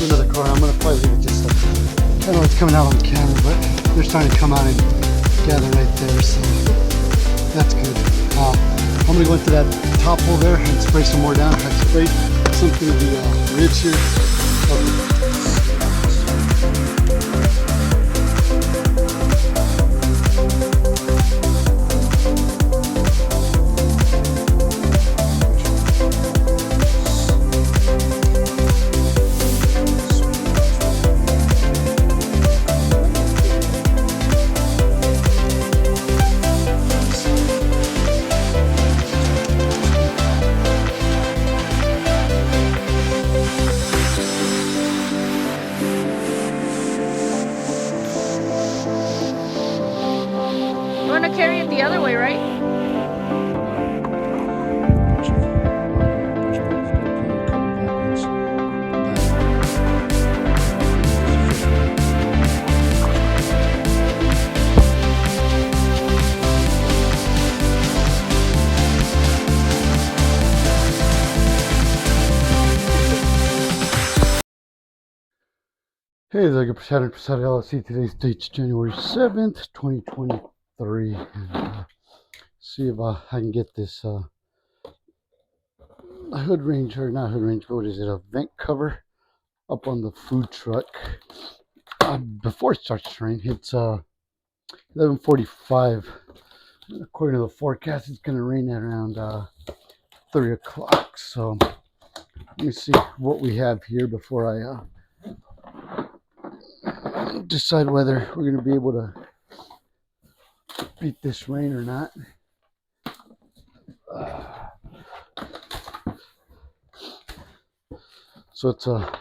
another car. I'm gonna probably leave it just like, I don't know it's coming out on camera, but they're starting to come out and gather right there, so that's good. I'm gonna go into that top hole there and spray some more down. I sprayed something of the ribs here. You want to carry it the other way, right? Hey there, Pattern LLC. Today's date's January 7th, 2023. And, see if I can get this hood range, or not hood range, but what is it, a vent cover up on the food truck before it starts to rain. It's 11:45. According to the forecast, it's going to rain at around 3 o'clock. So let me see what we have here before I decide whether we're going to be able to beat this rain or not. So it's a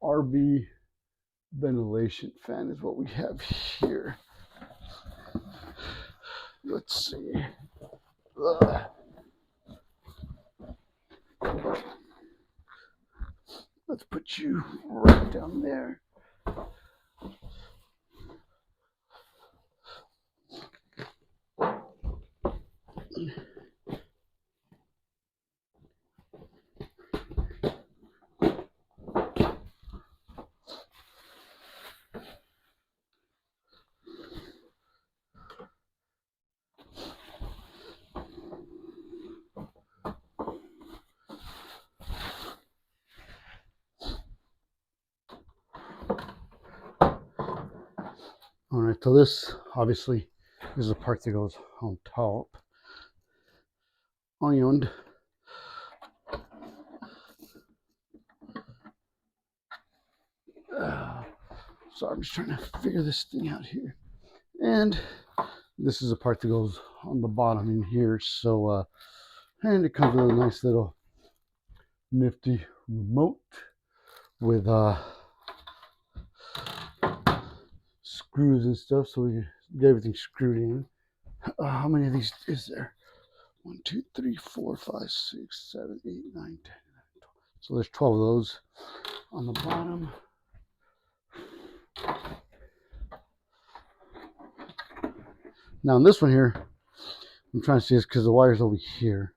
RV ventilation fan is what we have here. Let's see. Let's put you right down there. All right, so this obviously is the part that goes on top. Ironed. So I'm just trying to figure this thing out here. And this is the part that goes on the bottom in here. So, and it comes with a nice little nifty remote with screws and stuff, so we can get everything screwed in. How many of these is there? 1, 2, 3, 4, 5, 6, 7, 8, 9, 10, 11, 12. So there's 12 of those on the bottom. Now in this one here, I'm trying to see this because the wire's over here.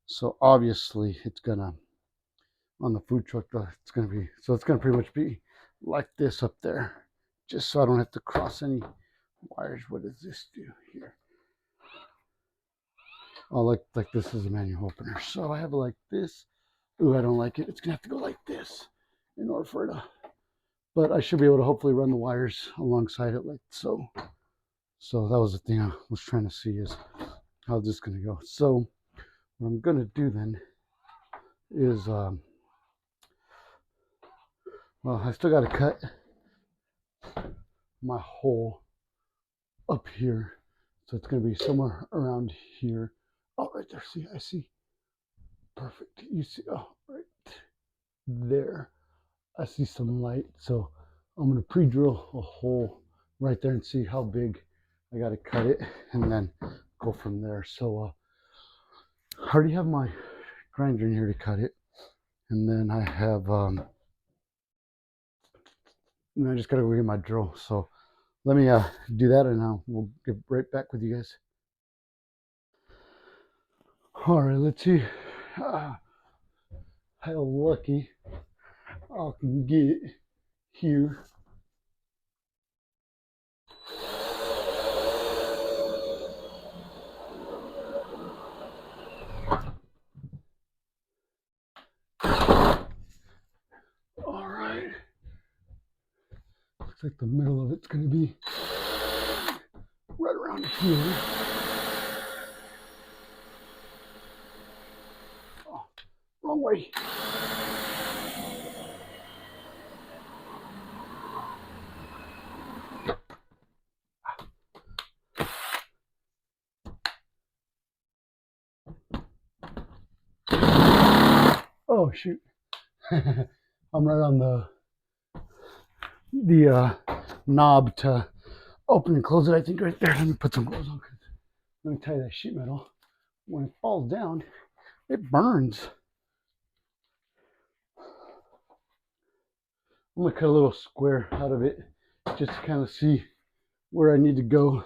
So obviously it's gonna, on the food truck, it's gonna be, so it's gonna pretty much be like this up there, just so I don't have to cross any wires. What does this do here? Oh, like this is a manual opener. So I have it like this. Ooh, I don't like it. It's gonna have to go like this in order for it to, but I should be able to hopefully run the wires alongside it like so. So that was the thing I was trying to see, is how this is gonna go. So what I'm gonna do then is, well, I still gotta cut my hole up here. So it's gonna be somewhere around here. Oh, right there, see, I see. Perfect, you see, oh, right there. I see some light, so I'm gonna pre-drill a hole right there and see how big I gotta cut it, and then go from there. So I already have my grinder in here to cut it, and then I have and I just gotta go get my drill. So let me do that, and we'll get right back with you guys. All right, let's see how lucky I can get here. All right. Looks like the middle of it's going to be right around here. Oh, wrong way. Oh shoot. I'm right on the knob to open and close it. I think right there. Let me put some gloves on. Let me tell you, that sheet metal, when it falls down, it burns. I'm gonna cut a little square out of it just to kind of see where I need to go.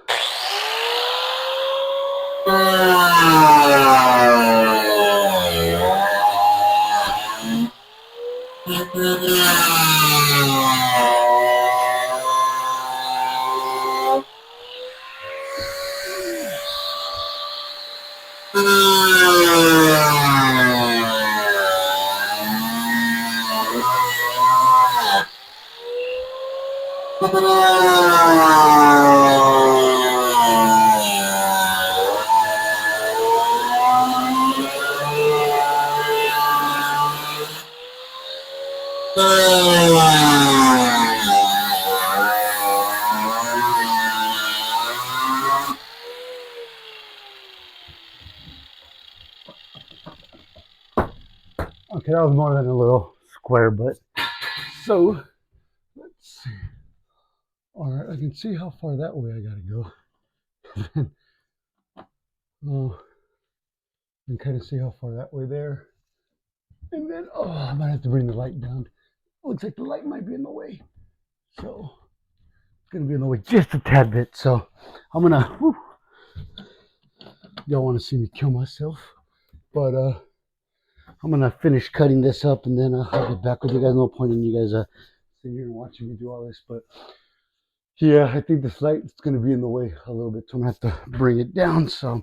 Okay, that was more than a little square, but so let's see. All right, I can see how far that way I gotta go. Oh, you can kind of see how far that way there. And then, oh, I might have to bring the light down. Looks like the light might be in the way. So it's gonna be in the way just a tad bit. So I'm gonna, whew, y'all wanna see me kill myself. But I'm gonna finish cutting this up and then I'll get back with you guys. No point in you guys sitting here and watching me do all this. But yeah, I think this light is gonna be in the way a little bit. So I'm gonna have to bring it down. So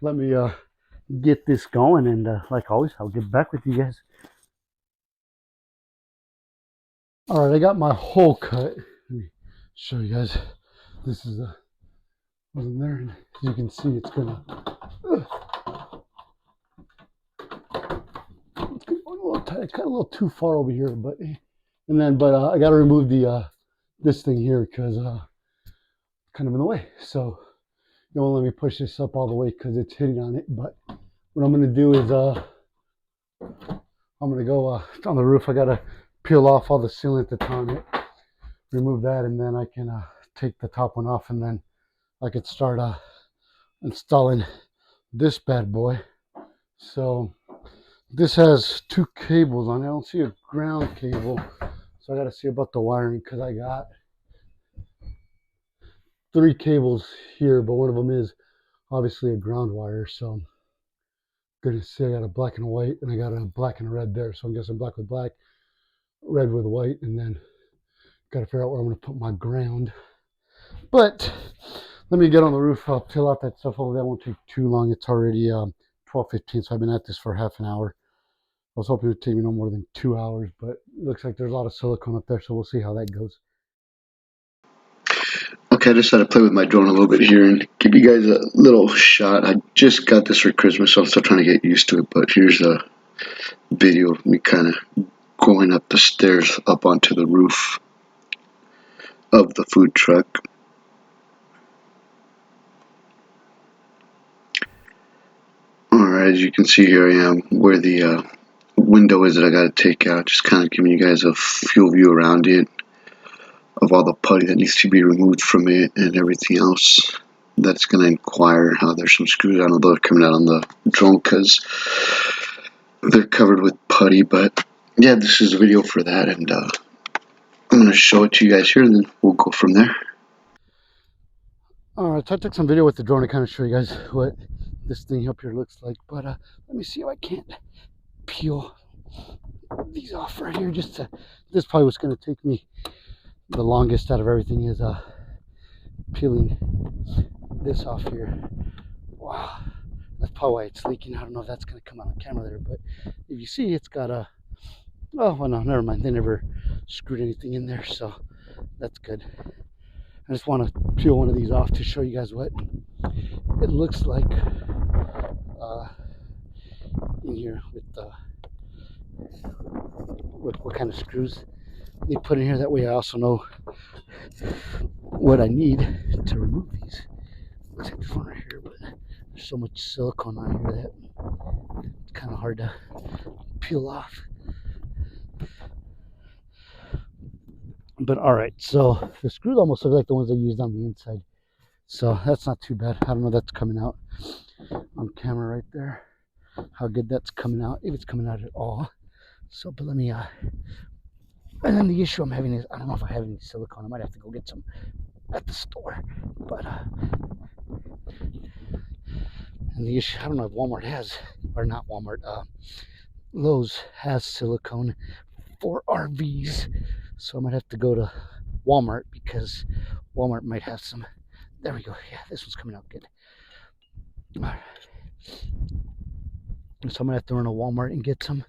let me get this going, and like always, I'll get back with you guys. All right, I got my hole cut. Let me show you guys. This is wasn't there, and as you can see, it's gonna. It's a little tight. It's kind of a little too far over here, but I got to remove the this thing here because kind of in the way. So it won't let me push this up all the way because it's hitting on it. But what I'm gonna do is I'm gonna go on the roof. I gotta peel off all the sealant that's on it, remove that, and then I can take the top one off, and then I could start installing this bad boy. So this has 2 cables on it. I don't see a ground cable, so I got to see about the wiring because I got 3 cables here, but one of them is obviously a ground wire. So good to see I got a black and a white, and I got a black and a red there. So I'm guessing black with black, red with white, and then got to figure out where I'm going to put my ground. But let me get on the roof. I'll peel out that stuff over there. It won't take too long. It's already 12:15, so I've been at this for half an hour. I was hoping it would take me no more than 2 hours, but it looks like there's a lot of silicone up there, so we'll see how that goes. Okay, I just had to play with my drone a little bit here and give you guys a little shot. I just got this for Christmas, so I'm still trying to get used to it, but here's a video of me kind of going up the stairs up onto the roof of the food truck. Alright, as you can see, here I am where the window is that I got to take out, just kind of giving you guys a full view around it of all the putty that needs to be removed from it and everything else. That's going to inquire how there's some screws. I don't know if they're coming out on the drone because they're covered with putty, but yeah, this is a video for that, and I'm going to show it to you guys here, and then we'll go from there. Alright, so I took some video with the drone to kind of show you guys what this thing up here looks like, but let me see if I can't peel these off right here. Just to, this probably what's going to take me the longest out of everything is peeling this off here. Wow, that's probably why it's leaking. I don't know if that's going to come out on camera there, but if you see, it's got a, oh well, no, never mind, they never screwed anything in there, so that's good. I just want to peel one of these off to show you guys what it looks like in here with what kind of screws they put in here. That way I also know what I need to remove these. Let's take this one right here, but there's so much silicone on here that it's kind of hard to peel off. But all right, so the screws almost look like the ones I used on the inside, so that's not too bad. I don't know if that's coming out on camera right there, how good that's coming out, if it's coming out at all. So, but let me and then the issue I'm having is I don't know if I have any silicone. I might have to go get some at the store, but and the issue, I don't know if Walmart has, or not Walmart, Lowe's has silicone for RVs, so I might have to go to Walmart because Walmart might have some. There we go. Yeah, this one's coming out good. All right. So I'm gonna have to run to Walmart and get some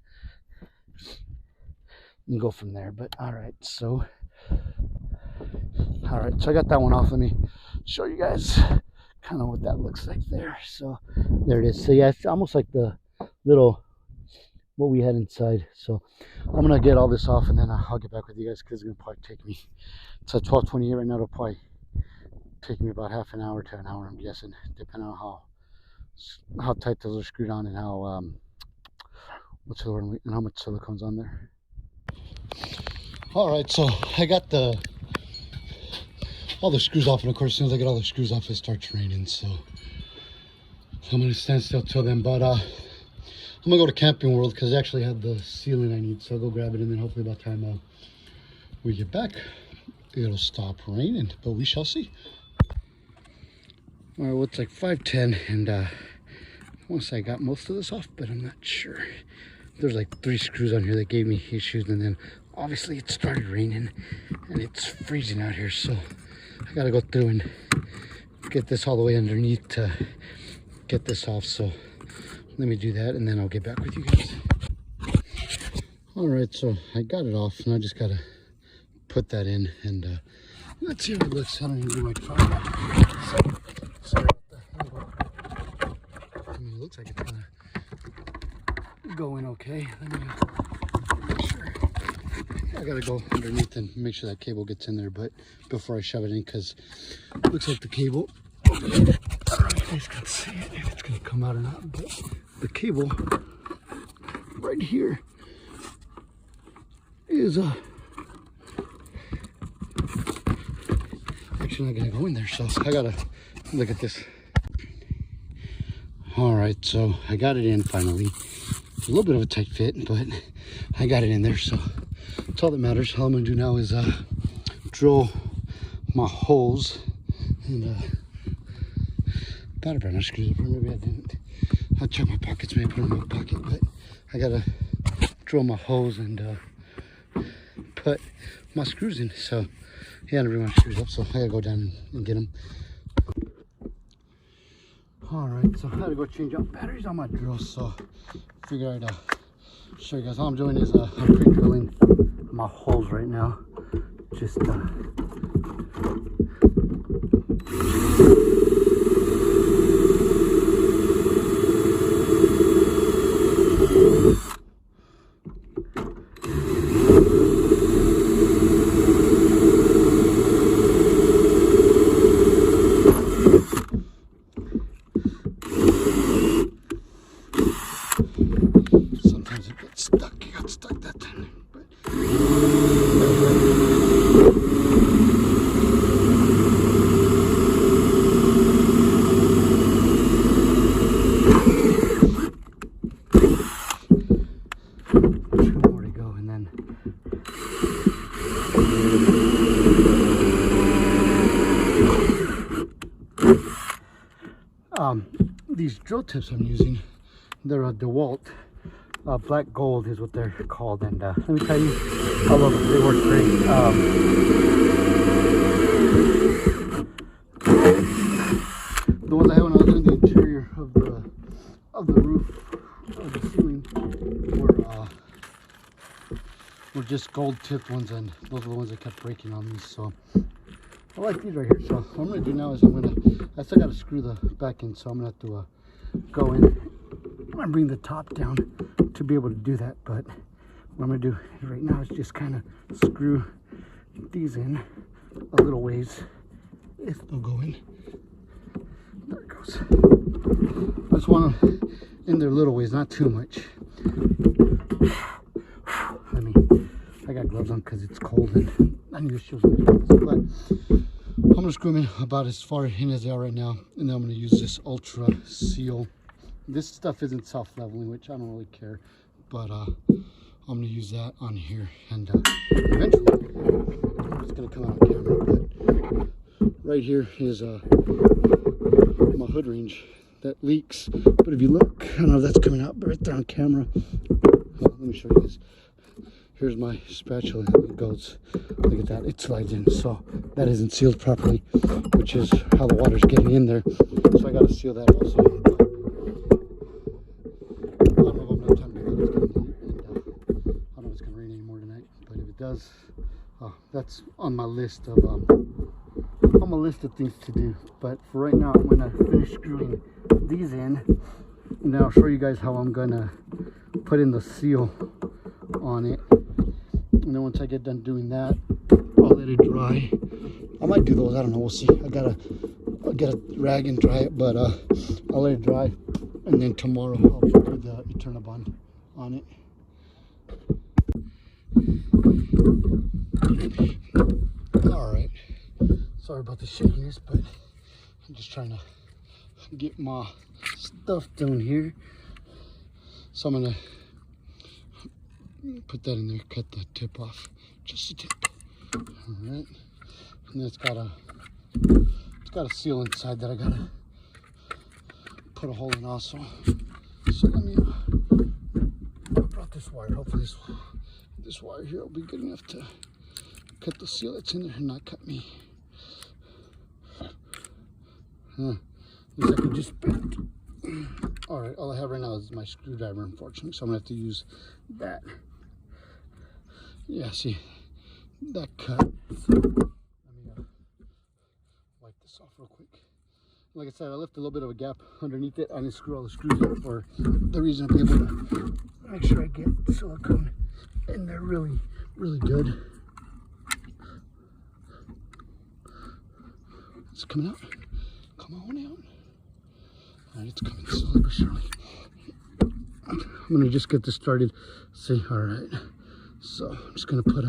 and go from there. But all right, so I got that one off. Let me show you guys kind of what that looks like there. So there it is. So yeah, it's almost like the little what we had inside. So I'm gonna get all this off and then I'll get back with you guys because it's gonna probably take me, it's at 12:28 right now. It'll probably take me about half an hour to an hour, I'm guessing, depending on how tight those are screwed on and how what's the word, and how much silicone's on there. All right, so I got all the screws off, and of course as soon as I get all the screws off it starts raining, so I'm gonna stand still till then. But I'm gonna go to Camping World because I actually have the ceiling I need, so I'll go grab it and then hopefully by the time we get back it'll stop raining, but we shall see. All right, well, it's like 5:10 and once I got most of this off, but I'm not sure. There's like 3 screws on here that gave me issues, and then obviously it started raining and it's freezing out here, so I gotta go through and get this all the way underneath to get this off. So let me do that and then I'll get back with you guys. All right, so I got it off and I just gotta put that in and let's see how it looks. I don't even do my camera. Sorry about the angle. I mean, it looks like it's gonna go in okay. Let me make sure. I gotta go underneath and make sure that cable gets in there, but before I shove it in, because it looks like the cable, I don't know if you guys can see it, if it's gonna come out or not, but the cable right here is actually not gonna go in there, so I gotta look at this. All right, so I got it in finally. It's a little bit of a tight fit, but I got it in there, so that's all that matters. All I'm gonna do now is drill my holes and thought about my screws, but maybe I didn't. I'll check my pockets, maybe put them in my pocket, but I gotta drill my holes and put my screws in. So he had to bring my screws up, so I gotta go down and get them. All right, so I had to go change out batteries on my drill, so figured I'd show you guys. All I'm doing is I'm pre-drilling my holes right now. Just sometimes it gets stuck. It got stuck that time, but more to go, and then these drill tips I'm using, they're a DeWalt Black Gold is what they're called, and let me tell you, I love them. They work great. The ones I had when I was doing the interior of the roof of the ceiling were just gold tipped ones, and those are the ones that kept breaking on me. So I like these right here. So what I'm gonna do now is I still gotta screw the back in, so I'm gonna have to go in. I'm gonna bring the top down to be able to do that, but what I'm gonna do right now is just kind of screw these in a little ways, if they'll go in. There it goes. I just want them in their little ways, not too much. I got gloves on because it's cold and I need to show some things, but I'm gonna screw them in about as far in as they are right now, and then I'm gonna use this Ultra Seal. This stuff isn't self-leveling, which I don't really care, but I'm gonna use that on here, and eventually it's gonna come out on camera. But right here is my hood range that leaks, but if you look, I don't know if that's coming out, but right there on camera, let me show you this. Here's my spatula. It goes, look at that, it slides in. So that isn't sealed properly, which is how the water's getting in there. So I gotta seal that also. I don't know if I'm gonna have time to do this, and I don't know if it's gonna rain anymore tonight, but if it does, that's on my list of things to do. But for right now, I'm gonna finish screwing these in, and then I'll show you guys how I'm gonna put in the seal on it. And then once I get done doing that, I'll let it dry. I might do those, I don't know, we'll see. I'll get a rag and dry it, but I'll let it dry, and then tomorrow I'll do the Eternabond on it. Alright, sorry about the shakiness, but I'm just trying to get my stuff down here. So I'm gonna put that in there, cut the tip off, just a tip. All right, and then it's got a seal inside that I gotta put a hole in also. So let me, I brought this wire. Hopefully this wire here will be good enough to cut the seal that's in there and not cut me. Looks like it just bent. All right, all I have right now is my screwdriver, unfortunately, so I'm gonna have to use that. Yeah, see, that cut. Let me wipe this off real quick. Like I said, I left a little bit of a gap underneath it. I didn't screw all the screws in for the reason to be able to make sure I get silicone in there really, really good. It's coming out. Come on out. All right, it's coming slowly but surely. I'm gonna just get this started. See, all right. So I'm just gonna put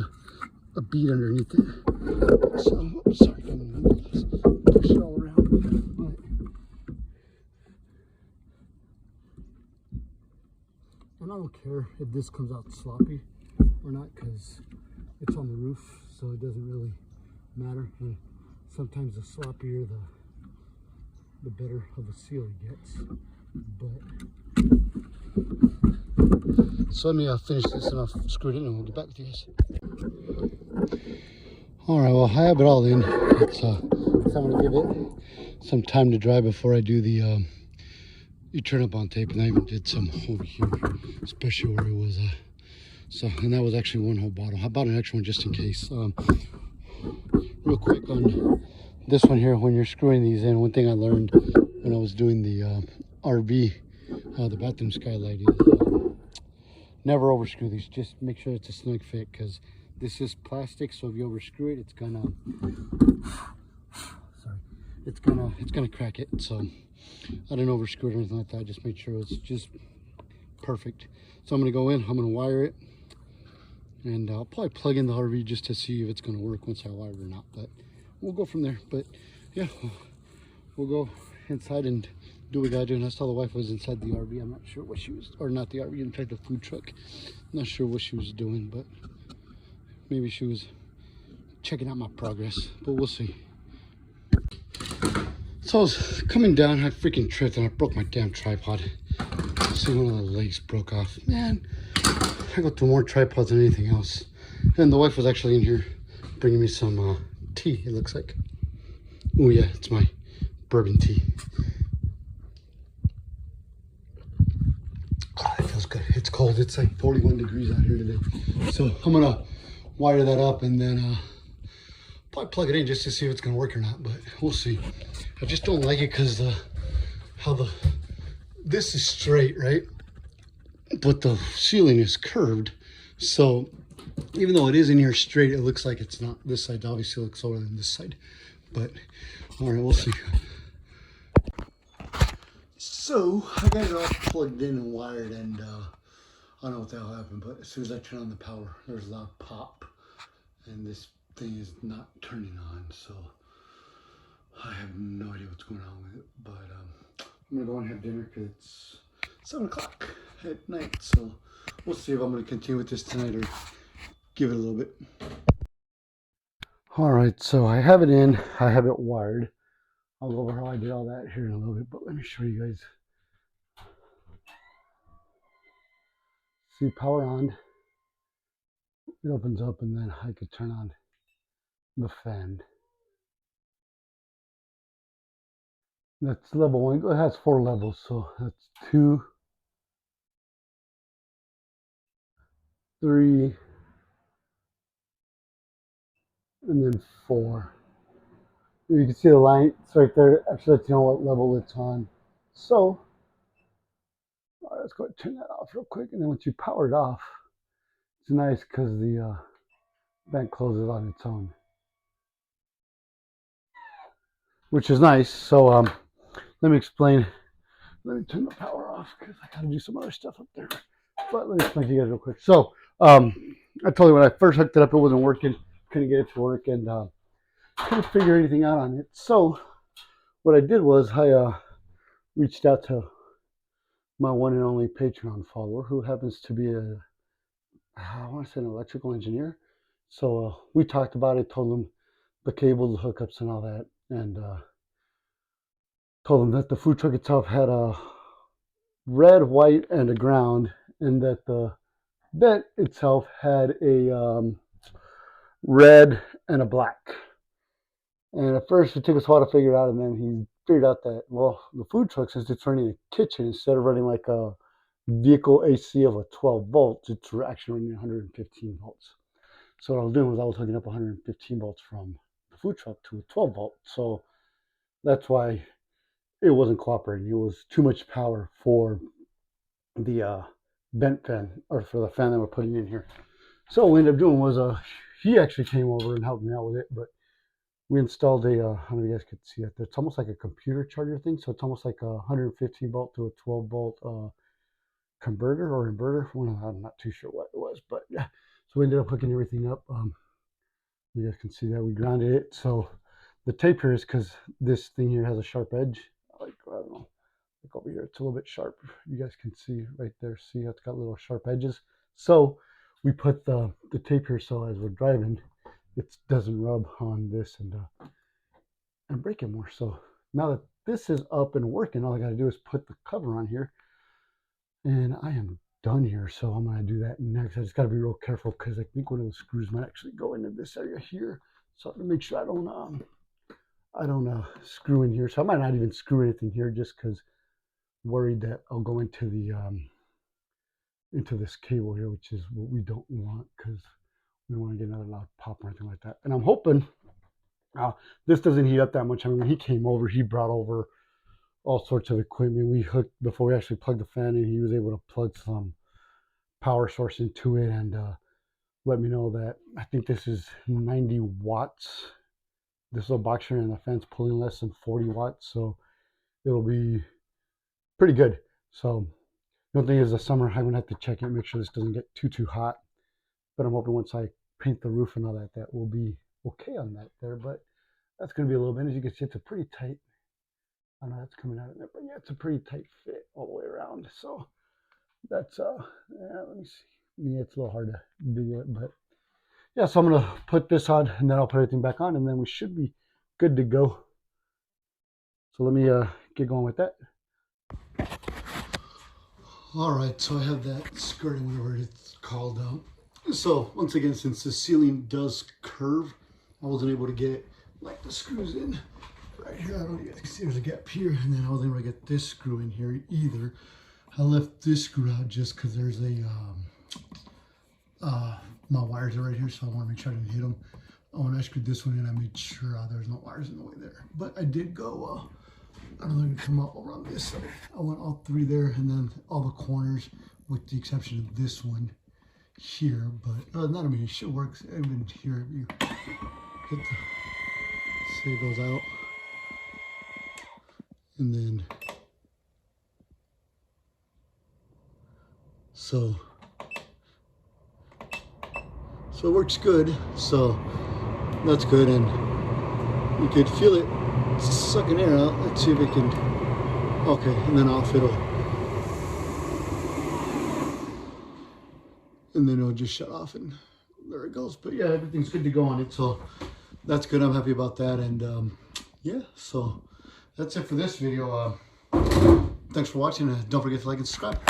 a bead underneath it. So, oops, sorry, just push it all around. But, and I don't care if this comes out sloppy or not, because it's on the roof, so it doesn't really matter. And sometimes the sloppier the better of a seal it gets. But so let me finish this and I'll screw it in and we'll get back with you guys. All right, well, I have it all in. So I'm gonna give it some time to dry before I do the Eternabond tape, and I even did some over here, especially where it was. And that was actually one whole bottle. I bought an extra one just in case. Real quick on this one here, when you're screwing these in, one thing I learned when I was doing the RV, the bathroom skylight, is never overscrew these. Just make sure it's a snug fit, because this is plastic, so if you overscrew it, it's gonna it's gonna crack it. So I didn't overscrew it or anything like that. I just made sure it's just perfect. So I'm gonna go in, I'm gonna wire it, and I'll probably plug in the RV just to see if it's gonna work once I wire it or not, but we'll go from there. But yeah, we'll go inside and do what we gotta do. And I saw the wife was inside the RV. I'm not sure what she was, or not the RV, inside the food truck. Not sure what she was doing, but maybe she was checking out my progress, but we'll see. So I was coming down, I freaking tripped and I broke my damn tripod. see one of the legs broke off. Man, I go through more tripods than anything else. And the wife was actually in here bringing me some tea, it looks like. Oh yeah, it's my bourbon tea. Oh, it feels good. It's cold. It's like 41 degrees out here today. So I'm gonna wire that up and then probably plug it in just to see if it's gonna work or not, but we'll see. I just don't like it because this is straight, right? But the ceiling is curved. So even though it is in here straight, it looks like it's not. This side obviously looks lower than this side. But all right, we'll see. So I got it all plugged in and wired, and I don't know what the hell happened, but as soon as I turn on the power, there's a loud pop, and this thing is not turning on. So I have no idea what's going on with it, but I'm gonna go and have dinner because it's 7 o'clock at night. So we'll see if I'm gonna continue with this tonight or give it a little bit. All right, so I have it in, I have it wired. I'll go over how I did all that here in a little bit, but let me show you guys. See, power on. It opens up, and then I could turn on the fan. That's level 1. It has 4 levels, so that's 2, 3, and then 4. You can see the lights right there. Actually, lets you know what level it's on. So, all right, let's go ahead and turn that off real quick. And then once you power it off, it's nice because the vent closes on its own, which is nice. So, let me explain. Let me turn the power off because I got to do some other stuff up there. But let me explain to you guys real quick. So, I told you when I first hooked it up, it wasn't working. Couldn't get it to work, and couldn't figure anything out on it. So what I did was I reached out to my one and only Patreon follower, who happens to be I want to say an electrical engineer. So we talked about it, told him the cables, the hookups, and all that, and told him that the food truck itself had a red, white, and a ground, and that the vent itself had a red and a black. And at first it took us a while to figure it out, and then he figured out that, well, the food truck, since it's running a kitchen, instead of running like a vehicle AC of a 12 volts, it's actually running 115 volts. So what I was doing was I was hooking up 115 volts from the food truck to a 12 volt. So that's why it wasn't cooperating. It was too much power for the vent fan, or for the fan that we're putting in here. So what we ended up doing was he actually came over and helped me out with it, but we installed I don't know if you guys could see it. It's almost like a computer charger thing. So it's almost like a 115 volt to a 12 volt converter or inverter. Well, I'm not too sure what it was, but yeah. So we ended up hooking everything up. You guys can see that we grounded it. So the tape here is because this thing here has a sharp edge. Like, I don't know, like over here, it's a little bit sharp. You guys can see right there. See, it's got little sharp edges. So we put the tape here so as we're driving, it doesn't rub on this and break it more. So now that this is up and working, all I got to do is put the cover on here, and I am done here. So I'm going to do that next. I just got to be real careful because I think one of the screws might actually go into this area here. So I have to make sure I don't screw in here. So I might not even screw anything here, just because I'm worried that I'll go into the into this cable here, which is what we don't want, because we don't want to get another loud pop or anything like that. And I'm hoping this doesn't heat up that much. I mean, when he came over, he brought over all sorts of equipment. We hooked, before we actually plugged the fan in, he was able to plug some power source into it and let me know that I think this is 90 watts. This little box here, and the fan's pulling less than 40 watts, so it'll be pretty good. So the only thing is, the summer I'm gonna have to check it, make sure this doesn't get too hot. But I'm hoping once I paint the roof and all that, that will be okay on that there. But that's going to be a little bit. As you can see, it's a pretty tight, I know that's coming out of there, but yeah, it's a pretty tight fit all the way around. So that's, yeah, let me see. Yeah, it's a little hard to do it, but yeah, so I'm going to put this on, and then I'll put everything back on, and then we should be good to go. So let me get going with that. All right, so I have that skirting, whatever it's called. So once again, since the ceiling does curve, I wasn't able to get like the screws in right here. I don't know if you can see there's a gap here, and then I wasn't able to get this screw in here either. I left this screw out just because there's a my wires are right here, so I want to make sure I didn't hit them. When I screwed this one in, I made sure there's no wires in the way there. But I did go. I don't know if you can come out around this side. I went all three there, and then all the corners, with the exception of this one here. But not, I mean, it should work. Even here, if you hit the, see it goes out, and then so it works good. So that's good, and you could feel it sucking air out. Let's see if it can. Okay, and then off it'll, and then it'll just shut off, and there it goes. But yeah, everything's good to go on it, so that's good. I'm happy about that, and yeah, so that's it for this video. Thanks for watching, and don't forget to like and subscribe.